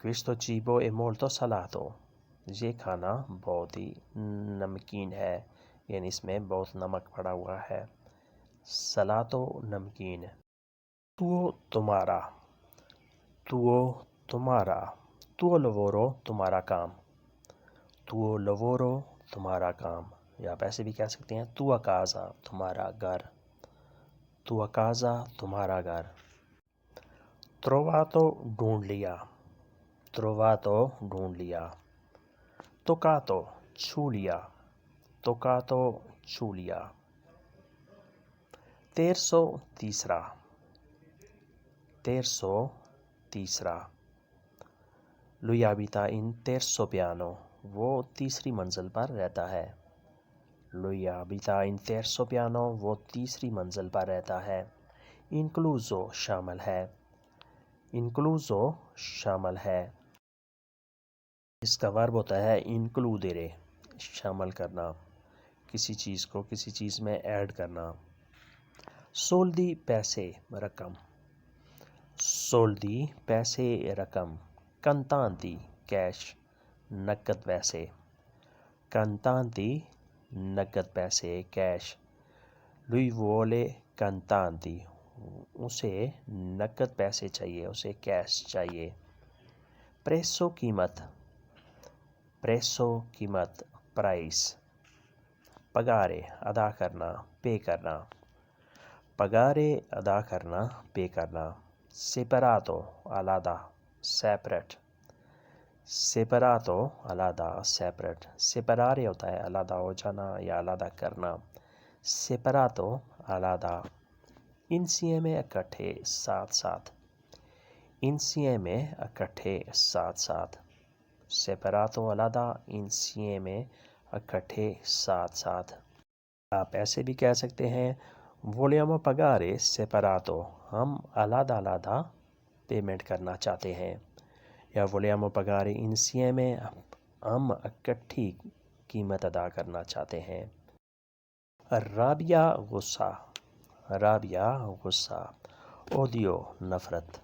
Questo cibo è molto salato, یہ کھانا بہت ہی نمکین ہے، یعنی اس میں بہت نمک پڑا ہوا ہے۔ سلاتو نمکین۔ تو تمہارا، تو تمہارا، تو لورو تمہارا کام، تو لورو تمہارا کام، یا آپ ایسے بھی کہہ سکتے ہیں تو اکازا تمہارا گھر، تو اکازا تمہارا گھر۔ ترواتو ڈھونڈ لیا، ترواتو ڈھونڈ لیا۔ توکاتو چھو لیا، توکاتو چھو لیا۔ تیرسو تیسرا، تیرسو تیسرا۔ لوی ابیتا ان تیرسو پیانو، وہ تیسری منزل پر رہتا ہے۔ لوی ابیتا ان تیرسو پیانو، وہ تیسری منزل پر رہتا ہے۔ انکلوزو شامل ہے، انکلوزو شامل ہے۔ اس کا ورب ہوتا ہے انکلودیرے، شامل کرنا، کسی چیز کو کسی چیز میں ایڈ کرنا۔ سولدی پیسے رقم، سولدی پیسے رقم۔ کنتانتی کیش نقد پیسے، کنتانتی نقد پیسے کیش۔ لوئی وولے کنتانتی، اسے نقد پیسے چاہیے، اسے کیش چاہیے۔ پریسو قیمت، پریسو قیمت پرائس۔ پگارے ادا کرنا، پے کرنا، پگارے ادا کرنا، پے کرنا۔ سیپراتو علیحدہ، سیپریٹ، سیپراتو علیحدہ، سیپریٹ۔ سیپرارے ہوتا ہے علیحدہ ہو جانا یا علیحدہ کرنا، سیپراتو علیحدہ۔ انسیے اکٹھے ساتھ ساتھ، انسیے میں اکٹھے ساتھ ساتھ۔ سیپراتو علیحدہ، انسیے میں اکٹھے ساتھ ساتھ۔ آپ ایسے بھی کہہ سکتے ہیں وولیامو پگارے سیپراتو، ہم علیحدہ علیحدہ پیمنٹ کرنا چاہتے ہیں، یا وولیامو پگارے انسیے میں، ہم اکٹھی قیمت ادا کرنا چاہتے ہیں۔ رابیہ غصہ، رابیہ غصہ۔ اودیو نفرت،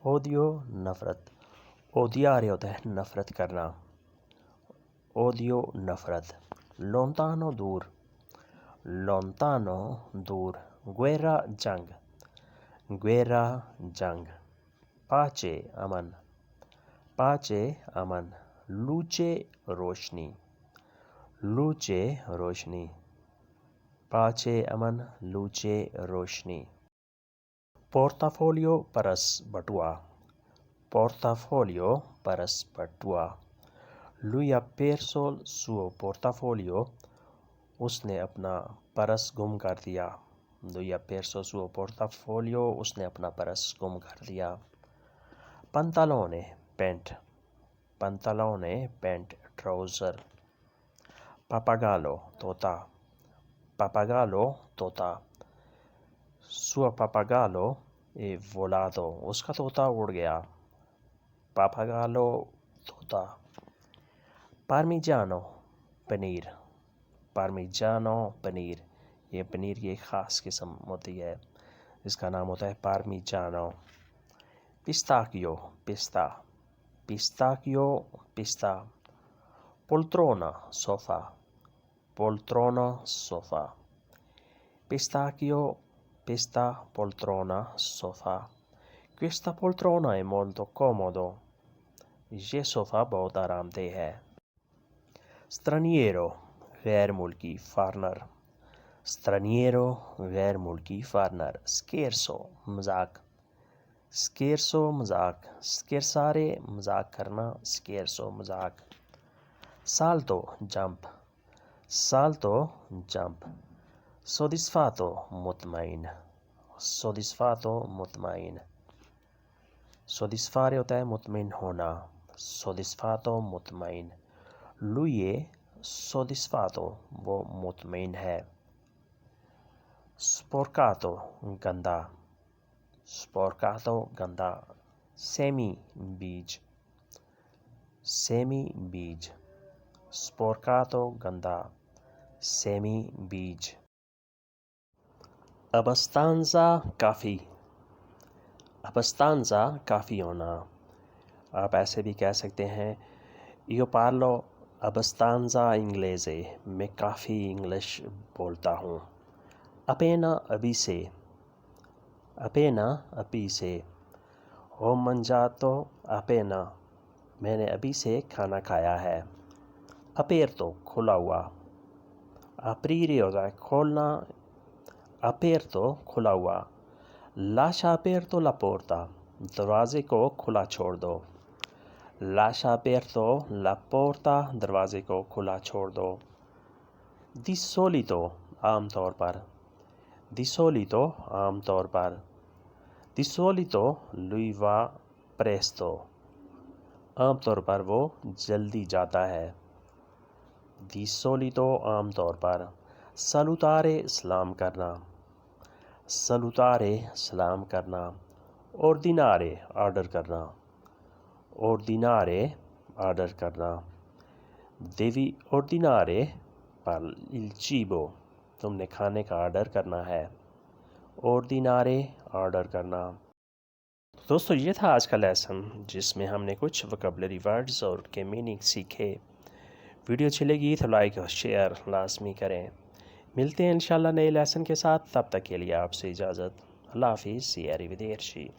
اودیو نفرت۔ اودیارے ہوتا ہے نفرت کرنا، اودیو نفرت۔ لونتانو دور، لونتانو دور۔ گویرا جنگ، گویرا جنگ۔ پاچے امن، پاچے امن۔ لوچے روشنی، لوچے روشنی۔ پاچے امن، لوچے روشنی۔ پورتافولیو پرس بٹوا، پورتافولیو پرس بٹوا۔ لویا پیرسول سو پورتافولیو، اس نے اپنا پرس گم کر دیا، لویا پیرسو سو پورتافولیو، اس نے اپنا پرس گم کر دیا۔ پنتالونے پینٹ، پنتالونے پینٹ ٹراؤزر۔ پاپاگالو طوطا، پاپاگالو طوطا۔ سو پاپاگالو اے وولادو، اس کا طوطا اڑ گیا، پاپاگالو طوطا۔ پارمیجانو پنیر، پارمیجانو پنیر۔ یہ پنیر کی ایک خاص قسم ہوتی ہے، اس کا نام ہوتا ہے پارمیجانو۔ پستاکیو پستہ، پستاکیو پستہ۔ پولترونا صوفہ، پولترونا صوفہ۔ پستاکیو پستہ پولترونا صوفہ۔ Questa poltrona è molto comodo، یہ صوفہ بہت آرام دہ ہے۔ straniero غیر ملکی، فارنر، straniero غیر ملکی، فارنر۔ scherzo مذاق، scherzo مذاق۔ scherzare مذاق کرنا، scherzo مذاق۔ salto jump, salto jump. soddisfatto مطمئن، soddisfatto مطمئن۔ soddisfare ہوتا ہے مطمئن ہونا، soddisfatto مطمئن۔ lui è soddisfatto، وہ مطمئن ہے۔ sporcato گندا، sporcato گندا۔ semi بیج، semi بیج۔ sporcato گندا، semi بیج۔ abbastanza کافی، abbastanza کافی ہونا۔ آپ ایسے بھی کہہ سکتے ہیں Io parlo abbastanza inglese, میں کافی انگلش بولتا ہوں. appena ابھی سے، appena ابھی سے. ho mangiato appena، میں نے ابھی سے کھانا کھایا ہے. aperto کھلا ہوا. aprire ہوتا ہے کھولنا، aperto کھلا ہوا. lascia aperto la porta، دروازے کو کھلا چھوڑ دو. lascia aperto la porta، دروازے کو کھلا چھوڑ دو. di solito عام طور پر، di solito عام طور پر. di solito lui va presto، عام طور پر وہ جلدی جاتا ہے. di solito عام طور پر. salutare سلام کرنا، salutare سلام کرنا. ordinare آرڈر کرنا، ordinare آرڈر کرنا. devi ordinare per il cibo، تم نے کھانے کا آرڈر کرنا ہے. ordinare آرڈر کرنا. دوستو یہ تھا آج کا لیسن جس میں ہم نے کچھ وکیبلری ورڈز اور ان کے میننگ سیکھے. ویڈیو اچھی لگی تو لائک اور شیئر لازمی کریں. ملتے ہیں انشاءاللہ نئے لیسن کے ساتھ، تب تک کے لیے آپ سے اجازت. اللہ حافظ. arrivederci.